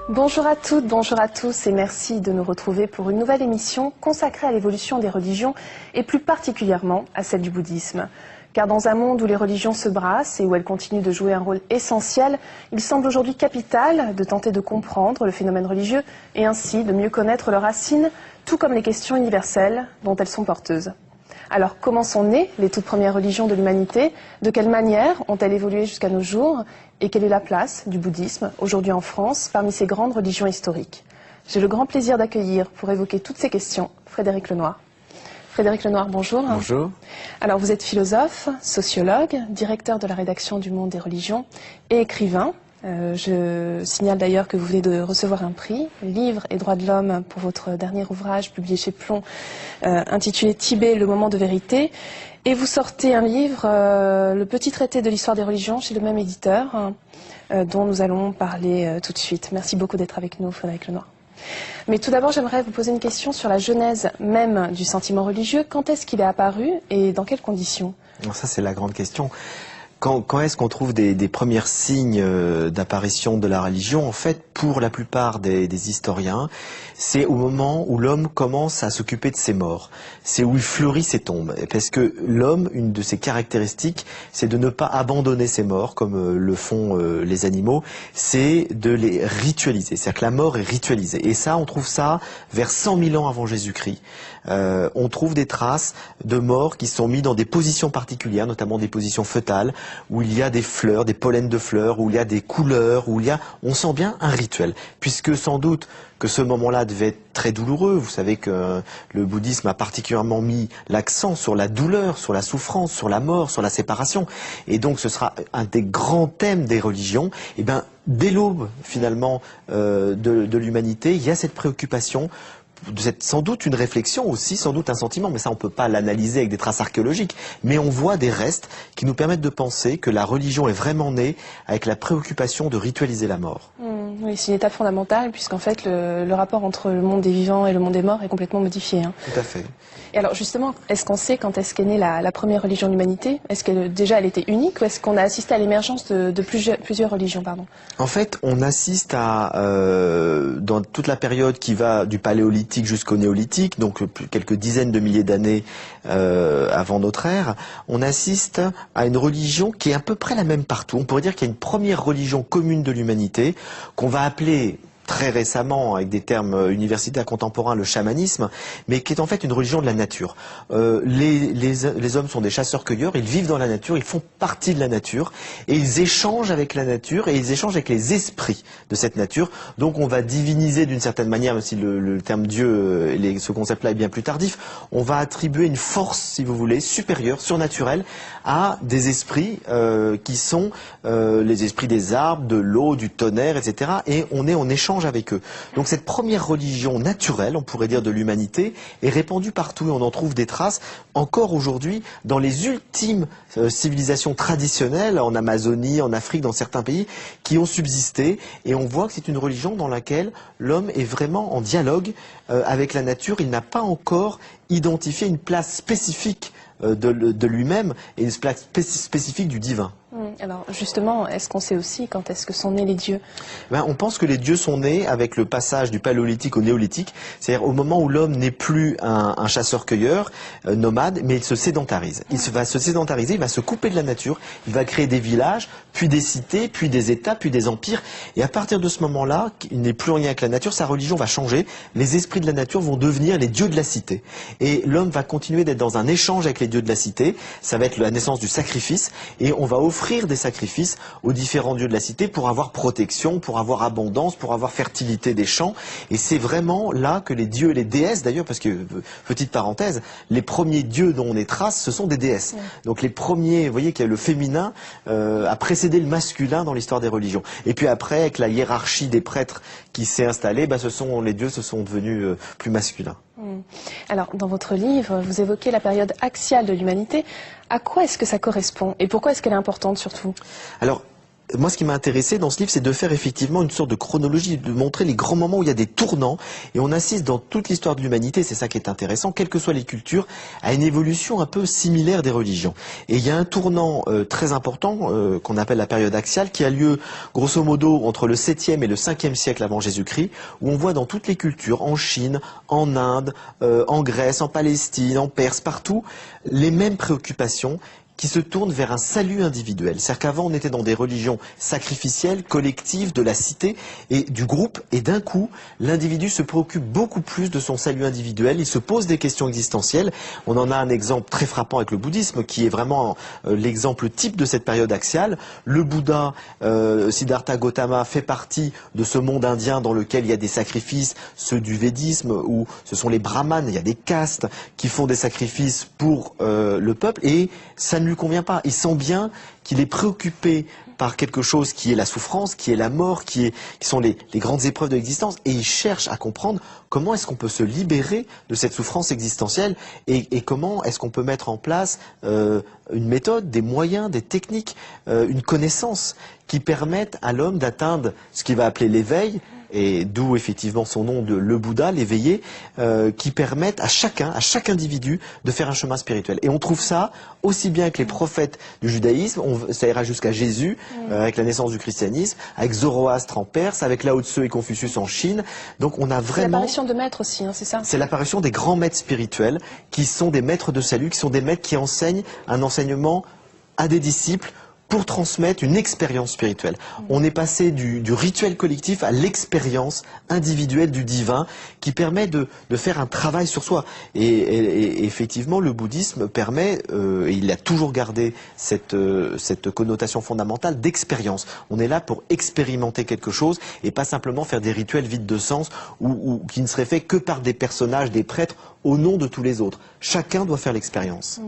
Bonjour à toutes, bonjour à tous et merci de nous retrouver pour une nouvelle émission consacrée à l'évolution des religions et plus particulièrement à celle du bouddhisme. Car dans un monde où les religions se brassent et où elles continuent de jouer un rôle essentiel, il semble aujourd'hui capital de tenter de comprendre le phénomène religieux et ainsi de mieux connaître leurs racines, tout comme les questions universelles dont elles sont porteuses. Alors, comment sont nées les toutes premières religions de l'humanité? De quelle manière ont-elles évolué jusqu'à nos jours? Et quelle est la place du bouddhisme, aujourd'hui en France, parmi ces grandes religions historiques? J'ai le grand plaisir d'accueillir, pour évoquer toutes ces questions, Frédéric Lenoir. Frédéric Lenoir, bonjour. Bonjour. Alors, vous êtes philosophe, sociologue, directeur de la rédaction du Monde des religions et écrivain. Je signale d'ailleurs que vous venez de recevoir un prix, Livre et droits de l'homme, pour votre dernier ouvrage publié chez Plomb, intitulé Tibet, le moment de vérité. Et vous sortez un livre, Le petit traité de l'histoire des religions, chez le même éditeur, dont nous allons parler tout de suite. Merci beaucoup d'être avec nous, Frédéric Lenoir. Mais tout d'abord, j'aimerais vous poser une question sur la genèse même du sentiment religieux. Quand est-ce qu'il est apparu et dans quelles conditions? Alors ça, c'est la grande question. Quand est-ce qu'on trouve des premiers signes d'apparition de la religion? En fait, pour la plupart des historiens, c'est au moment où l'homme commence à s'occuper de ses morts. C'est où il fleurit ses tombes. Parce que l'homme, une de ses caractéristiques, c'est de ne pas abandonner ses morts, comme le font les animaux, c'est de les ritualiser. C'est-à-dire que la mort est ritualisée. Et ça, on trouve ça vers 100 000 ans avant Jésus-Christ. On trouve des traces de morts qui sont mis dans des positions particulières, notamment des positions fœtales, où il y a des fleurs, des pollens de fleurs, où il y a des couleurs, où il y a, on sent bien un rituel. Puisque sans doute que ce moment-là devait être très douloureux. Vous savez que le bouddhisme a particulièrement mis l'accent sur la douleur, sur la souffrance, sur la mort, sur la séparation. Et donc ce sera un des grands thèmes des religions. Et bien, dès l'aube, finalement, de l'humanité, il y a cette préoccupation. C'est sans doute une réflexion aussi, sans doute un sentiment, mais ça on ne peut pas l'analyser avec des traces archéologiques, mais on voit des restes qui nous permettent de penser que la religion est vraiment née avec la préoccupation de ritualiser la mort. Oui, c'est une étape fondamentale, puisqu'en fait le rapport entre le monde des vivants et le monde des morts est complètement modifié. Tout à fait. Et alors justement, est-ce qu'on sait quand est-ce qu'est née la première religion de l'humanité? Est-ce qu'elle déjà elle était unique, ou est-ce qu'on a assisté à l'émergence de plusieurs religions, pardon? En fait, on assiste à, dans toute la période qui va du paléolithique jusqu'au néolithique, donc quelques dizaines de milliers d'années avant notre ère, on assiste à une religion qui est à peu près la même partout. On pourrait dire qu'il y a une première religion commune de l'humanité, qu'on va appeler très récemment, avec des termes universitaires contemporains, le chamanisme, mais qui est en fait une religion de la nature. Les hommes sont des chasseurs-cueilleurs, ils vivent dans la nature, ils font partie de la nature, et ils échangent avec la nature, et ils échangent avec les esprits de cette nature. Donc on va diviniser d'une certaine manière, même si le terme Dieu, ce concept-là est bien plus tardif, on va attribuer une force, si vous voulez, supérieure, surnaturelle, à des esprits qui sont les esprits des arbres, de l'eau, du tonnerre, etc. Et on est en échange avec eux. Donc cette première religion naturelle, on pourrait dire, de l'humanité, est répandue partout et on en trouve des traces encore aujourd'hui dans les ultimes civilisations traditionnelles, en Amazonie, en Afrique, dans certains pays, qui ont subsisté. Et on voit que c'est une religion dans laquelle l'homme est vraiment en dialogue avec la nature. Il n'a pas encore identifié une place spécifique de lui-même et une place spécifique du divin. Alors justement, est-ce qu'on sait aussi quand est-ce que sont nés les dieux? On pense que les dieux sont nés avec le passage du paléolithique au néolithique, c'est-à-dire au moment où l'homme n'est plus un chasseur-cueilleur nomade, mais il se sédentarise. Il va se sédentariser, il va se couper de la nature, il va créer des villages, puis des cités, puis des États, puis des empires. Et à partir de ce moment-là, il n'est plus en lien avec la nature, sa religion va changer, les esprits de la nature vont devenir les dieux de la cité. Et l'homme va continuer d'être dans un échange avec les dieux de la cité, ça va être la naissance du sacrifice, et on va offrir des sacrifices aux différents dieux de la cité pour avoir protection, pour avoir abondance, pour avoir fertilité des champs. Et c'est vraiment là que les dieux et les déesses, d'ailleurs, parce que, petite parenthèse, les premiers dieux dont on est trace, ce sont des déesses. Ouais. Donc les premiers, vous voyez que le féminin a précédé le masculin dans l'histoire des religions. Et puis après, avec la hiérarchie des prêtres qui s'est installée, les dieux se sont devenus plus masculins. Alors, dans votre livre, vous évoquez la période axiale de l'humanité, À quoi est-ce que ça correspond et pourquoi est-ce qu'elle est importante surtout? Alors, moi, ce qui m'a intéressé dans ce livre, c'est de faire effectivement une sorte de chronologie, de montrer les grands moments où il y a des tournants. Et on assiste dans toute l'histoire de l'humanité, c'est ça qui est intéressant, quelles que soient les cultures, à une évolution un peu similaire des religions. Et il y a un tournant très important, qu'on appelle la période axiale, qui a lieu grosso modo entre le 7e et le 5e siècle avant Jésus-Christ, où on voit dans toutes les cultures, en Chine, en Inde, en Grèce, en Palestine, en Perse, partout, les mêmes préoccupations qui se tourne vers un salut individuel. C'est-à-dire qu'avant, on était dans des religions sacrificielles, collectives, de la cité et du groupe, et d'un coup, l'individu se préoccupe beaucoup plus de son salut individuel, il se pose des questions existentielles. On en a un exemple très frappant avec le bouddhisme, qui est vraiment l'exemple type de cette période axiale. Le Bouddha, Siddhartha Gautama, fait partie de ce monde indien dans lequel il y a des sacrifices, ceux du védisme, où ce sont les brahmanes, il y a des castes qui font des sacrifices pour le peuple, et ça ne lui convient pas. Il sent bien qu'il est préoccupé par quelque chose qui est la souffrance, qui est la mort, qui sont les grandes épreuves de l'existence, et il cherche à comprendre comment est-ce qu'on peut se libérer de cette souffrance existentielle et comment est-ce qu'on peut mettre en place une méthode, des moyens, des techniques, une connaissance qui permettent à l'homme d'atteindre ce qu'il va appeler l'éveil, et d'où effectivement son nom de le Bouddha, l'éveillé, qui permettent à chaque individu de faire un chemin spirituel. Et on trouve ça aussi bien avec les prophètes du judaïsme, ça ira jusqu'à Jésus, avec la naissance du christianisme, avec Zoroastre en Perse, avec Lao Tse et Confucius en Chine. Donc on a vraiment... C'est l'apparition de maîtres aussi, hein, c'est ça? C'est l'apparition des grands maîtres spirituels, qui sont des maîtres de salut, qui sont des maîtres qui enseignent un enseignement à des disciples, pour transmettre une expérience spirituelle. On est passé du rituel collectif à l'expérience individuelle du divin qui permet de faire un travail sur soi. Et effectivement, le bouddhisme permet, et il a toujours gardé cette connotation fondamentale d'expérience. On est là pour expérimenter quelque chose et pas simplement faire des rituels vides de sens ou qui ne seraient faits que par des personnages, des prêtres, au nom de tous les autres. Chacun doit faire l'expérience.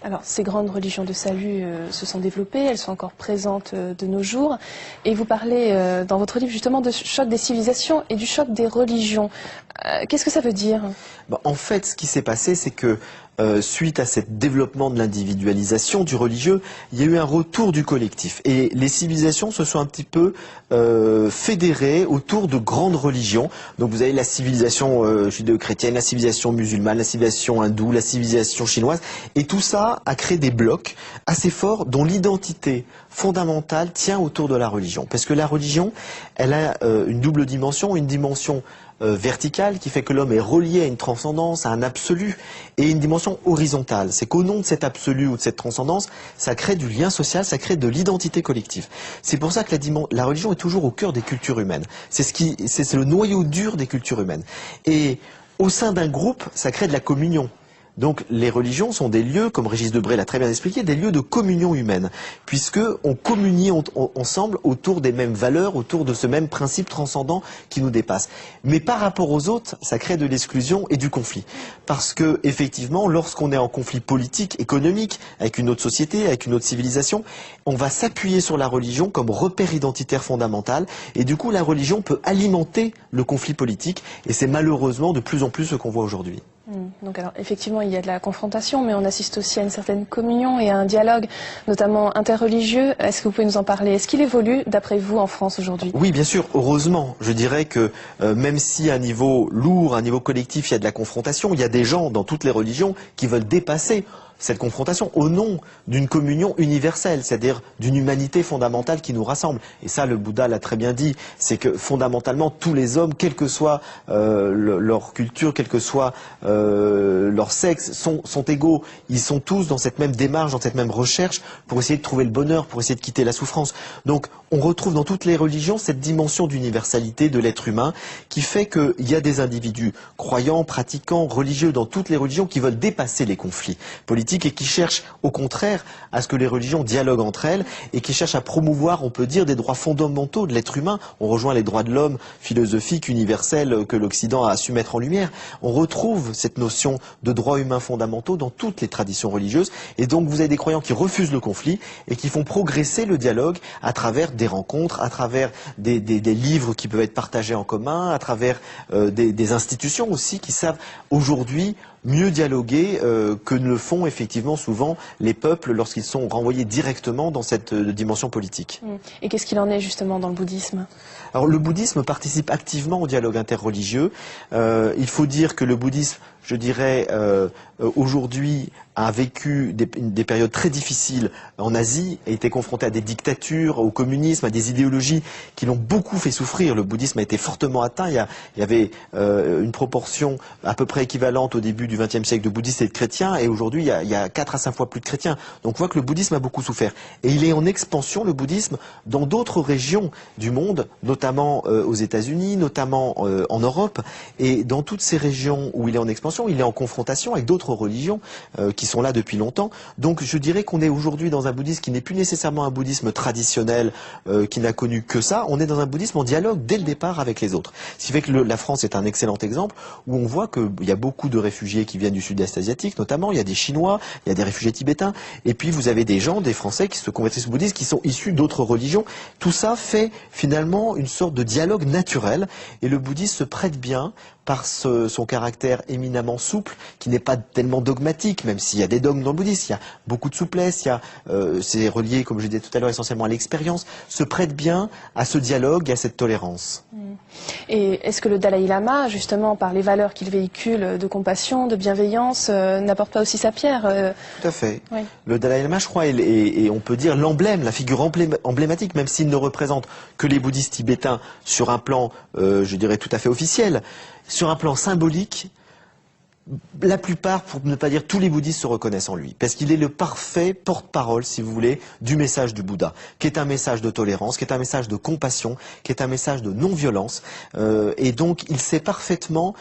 Alors, ces grandes religions de salut se sont développées, elles sont encore présentes de nos jours. Et vous parlez dans votre livre justement de choc des civilisations et du choc des religions. Qu'est-ce que ça veut dire? En fait, ce qui s'est passé, c'est que suite à ce développement de l'individualisation du religieux, il y a eu un retour du collectif. Et les civilisations se sont un petit peu fédérées autour de grandes religions. Donc vous avez la civilisation judéo-chrétienne, la civilisation musulmane, la civilisation hindoue, la civilisation chinoise. Et tout ça a créé des blocs assez forts dont l'identité fondamentale tient autour de la religion. Parce que la religion, elle a une double dimension, une dimension verticale qui fait que l'homme est relié à une transcendance, à un absolu, et une dimension horizontale. C'est qu'au nom de cet absolu ou de cette transcendance, ça crée du lien social, ça crée de l'identité collective. C'est pour ça que la religion est toujours au cœur des cultures humaines. C'est le noyau dur des cultures humaines. Et au sein d'un groupe, ça crée de la communion. Donc les religions sont des lieux, comme Régis Debray l'a très bien expliqué, des lieux de communion humaine, puisque on communie ensemble autour des mêmes valeurs, autour de ce même principe transcendant qui nous dépasse. Mais par rapport aux autres, ça crée de l'exclusion et du conflit. Parce que effectivement, lorsqu'on est en conflit politique, économique, avec une autre société, avec une autre civilisation, on va s'appuyer sur la religion comme repère identitaire fondamental, et du coup la religion peut alimenter le conflit politique, et c'est malheureusement de plus en plus ce qu'on voit aujourd'hui. Donc alors effectivement il y a de la confrontation, mais on assiste aussi à une certaine communion et à un dialogue, notamment interreligieux. Est-ce que vous pouvez nous en parler? Est-ce qu'il évolue d'après vous en France aujourd'hui? Oui, bien sûr, heureusement. Je dirais que même si à un niveau lourd, à un niveau collectif, il y a de la confrontation, il y a des gens dans toutes les religions qui veulent dépasser cette confrontation au nom d'une communion universelle, c'est-à-dire d'une humanité fondamentale qui nous rassemble. Et ça, le Bouddha l'a très bien dit, c'est que fondamentalement, tous les hommes, quelle que soit leur culture, quel que soit leur sexe, sont égaux. Ils sont tous dans cette même démarche, dans cette même recherche, pour essayer de trouver le bonheur, pour essayer de quitter la souffrance. Donc, on retrouve dans toutes les religions cette dimension d'universalité de l'être humain, qui fait qu'il y a des individus croyants, pratiquants, religieux, dans toutes les religions, qui veulent dépasser les conflits politiques, et qui cherchent au contraire à ce que les religions dialoguent entre elles et qui cherchent à promouvoir, on peut dire, des droits fondamentaux de l'être humain. On rejoint les droits de l'homme philosophiques, universels, que l'Occident a su mettre en lumière. On retrouve cette notion de droits humains fondamentaux dans toutes les traditions religieuses, et donc vous avez des croyants qui refusent le conflit et qui font progresser le dialogue à travers des rencontres, à travers des livres qui peuvent être partagés en commun, à travers des institutions aussi qui savent aujourd'hui mieux dialoguer que ne le font effectivement souvent les peuples lorsqu'ils sont renvoyés directement dans cette dimension politique. Et qu'est-ce qu'il en est justement dans le bouddhisme? Alors le bouddhisme participe activement au dialogue interreligieux. Il faut dire que le bouddhisme, je dirais, aujourd'hui a vécu des périodes très difficiles en Asie, a été confronté à des dictatures, au communisme, à des idéologies qui l'ont beaucoup fait souffrir. Le bouddhisme a été fortement atteint. Il y avait une proportion à peu près équivalente au début du XXe siècle de bouddhistes et de chrétiens, et aujourd'hui il y a 4 à 5 fois plus de chrétiens. Donc on voit que le bouddhisme a beaucoup souffert. Et il est en expansion, le bouddhisme, dans d'autres régions du monde, notamment aux États-Unis, notamment en Europe. Et dans toutes ces régions où il est en expansion, il est en confrontation avec d'autres religions qui sont là depuis longtemps. Donc je dirais qu'on est aujourd'hui dans un bouddhisme qui n'est plus nécessairement un bouddhisme traditionnel qui n'a connu que ça. On est dans un bouddhisme en dialogue dès le départ avec les autres. Ce qui fait que la France est un excellent exemple où on voit qu'il y a beaucoup de réfugiés qui viennent du sud-est asiatique notamment. Il y a des Chinois, il y a des réfugiés tibétains. Et puis vous avez des gens, des Français qui se convertissent au bouddhisme qui sont issus d'autres religions. Tout ça fait finalement une sorte de dialogue naturel. Et le bouddhisme se prête bien par son caractère éminemment souple, qui n'est pas tellement dogmatique, même s'il y a des dogmes dans le bouddhisme, il y a beaucoup de souplesse, c'est relié, comme je disais tout à l'heure, essentiellement à l'expérience, se prête bien à ce dialogue et à cette tolérance. Et est-ce que le Dalai Lama, justement, par les valeurs qu'il véhicule de compassion, de bienveillance, n'apporte pas aussi sa pierre Tout à fait. Oui. Le Dalai Lama, je crois, est on peut dire l'emblème, la figure emblématique, même s'il ne représente que les bouddhistes tibétains sur un plan, je dirais, tout à fait officiel. Sur un plan symbolique, la plupart, pour ne pas dire tous les bouddhistes se reconnaissent en lui, parce qu'il est le parfait porte-parole, si vous voulez, du message du Bouddha, qui est un message de tolérance, qui est un message de compassion, qui est un message de non-violence, et donc il sait parfaitement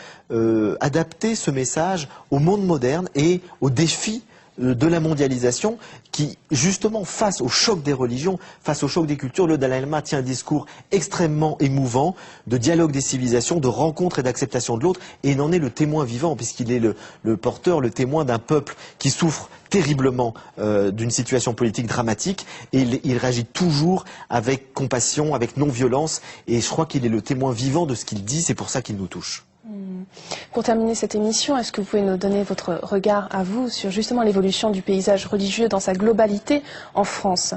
adapter ce message au monde moderne et aux défis de la mondialisation qui, justement, face au choc des religions, face au choc des cultures, le Dalai Lama tient un discours extrêmement émouvant de dialogue des civilisations, de rencontre et d'acceptation de l'autre, et il en est le témoin vivant, puisqu'il est le porteur, le témoin d'un peuple qui souffre terriblement d'une situation politique dramatique, et il réagit toujours avec compassion, avec non-violence, et je crois qu'il est le témoin vivant de ce qu'il dit, c'est pour ça qu'il nous touche. Pour terminer cette émission, est-ce que vous pouvez nous donner votre regard à vous sur justement l'évolution du paysage religieux dans sa globalité en France ?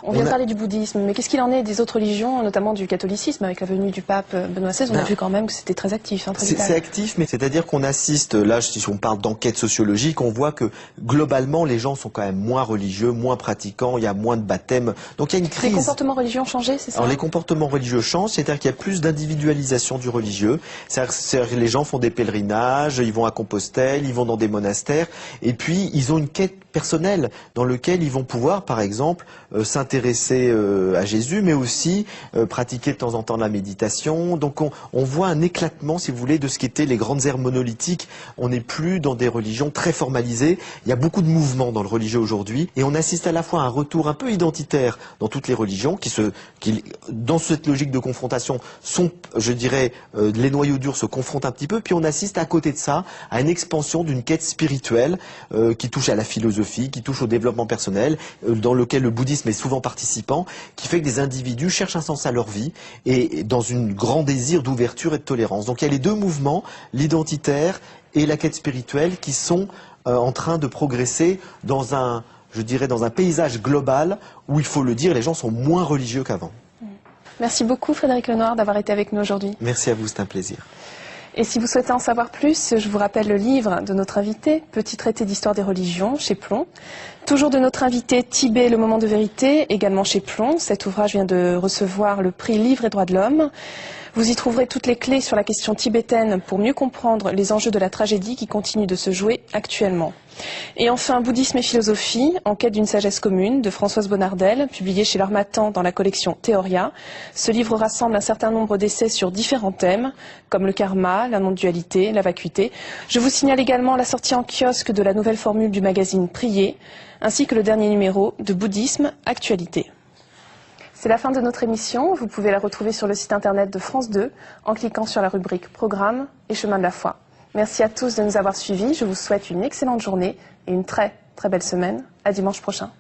On vient de parler du bouddhisme, mais qu'est-ce qu'il en est des autres religions, notamment du catholicisme, avec la venue du pape Benoît XVI? On a vu quand même que c'était très actif. Hein, c'est actif, mais c'est-à-dire qu'on assiste, là, si on parle d'enquête sociologique, on voit que globalement, les gens sont quand même moins religieux, moins pratiquants, il y a moins de baptêmes. Donc il y a une crise. Les comportements religieux ont changé, c'est ça? Alors les comportements religieux changent, c'est-à-dire qu'il y a plus d'individualisation du religieux. C'est-à-dire que les gens font des pèlerinages, ils vont à Compostelle, ils vont dans des monastères, et puis ils ont une quête personnelle dans laquelle ils vont pouvoir, par exemple, s'intéresser à Jésus, mais aussi pratiquer de temps en temps la méditation. Donc on voit un éclatement, si vous voulez, de ce qu'étaient les grandes aires monolithiques. On n'est plus dans des religions très formalisées. Il y a beaucoup de mouvements dans le religieux aujourd'hui, et on assiste à la fois à un retour un peu identitaire dans toutes les religions, qui dans cette logique de confrontation, sont, je dirais, les noyaux durs se confrontent un petit peu, puis on assiste à côté de ça à une expansion d'une quête spirituelle qui touche à la philosophie, qui touche au développement personnel, dans lequel le bouddhisme est souvent participant, qui fait que des individus cherchent un sens à leur vie et dans un grand désir d'ouverture et de tolérance. Donc il y a les deux mouvements, l'identitaire et la quête spirituelle, qui sont en train de progresser dans un paysage global où, il faut le dire, les gens sont moins religieux qu'avant. Merci beaucoup Frédéric Lenoir d'avoir été avec nous aujourd'hui. Merci à vous, c'est un plaisir. Et si vous souhaitez en savoir plus, je vous rappelle le livre de notre invité, Petit traité d'histoire des religions, chez Plon. Toujours de notre invité, Tibet, le moment de vérité, également chez Plon. Cet ouvrage vient de recevoir le prix Livre et droits de l'homme. Vous y trouverez toutes les clés sur la question tibétaine pour mieux comprendre les enjeux de la tragédie qui continue de se jouer actuellement. Et enfin, Bouddhisme et philosophie, en quête d'une sagesse commune, de Françoise Bonnardel, publié chez l'Harmattan dans la collection Théoria. Ce livre rassemble un certain nombre d'essais sur différents thèmes, comme le karma, la non-dualité, la vacuité. Je vous signale également la sortie en kiosque de la nouvelle formule du magazine Prier, ainsi que le dernier numéro de Bouddhisme Actualité. C'est la fin de notre émission. Vous pouvez la retrouver sur le site internet de France 2 en cliquant sur la rubrique Programme et Chemin de la foi. Merci à tous de nous avoir suivis. Je vous souhaite une excellente journée et une très belle semaine. À dimanche prochain.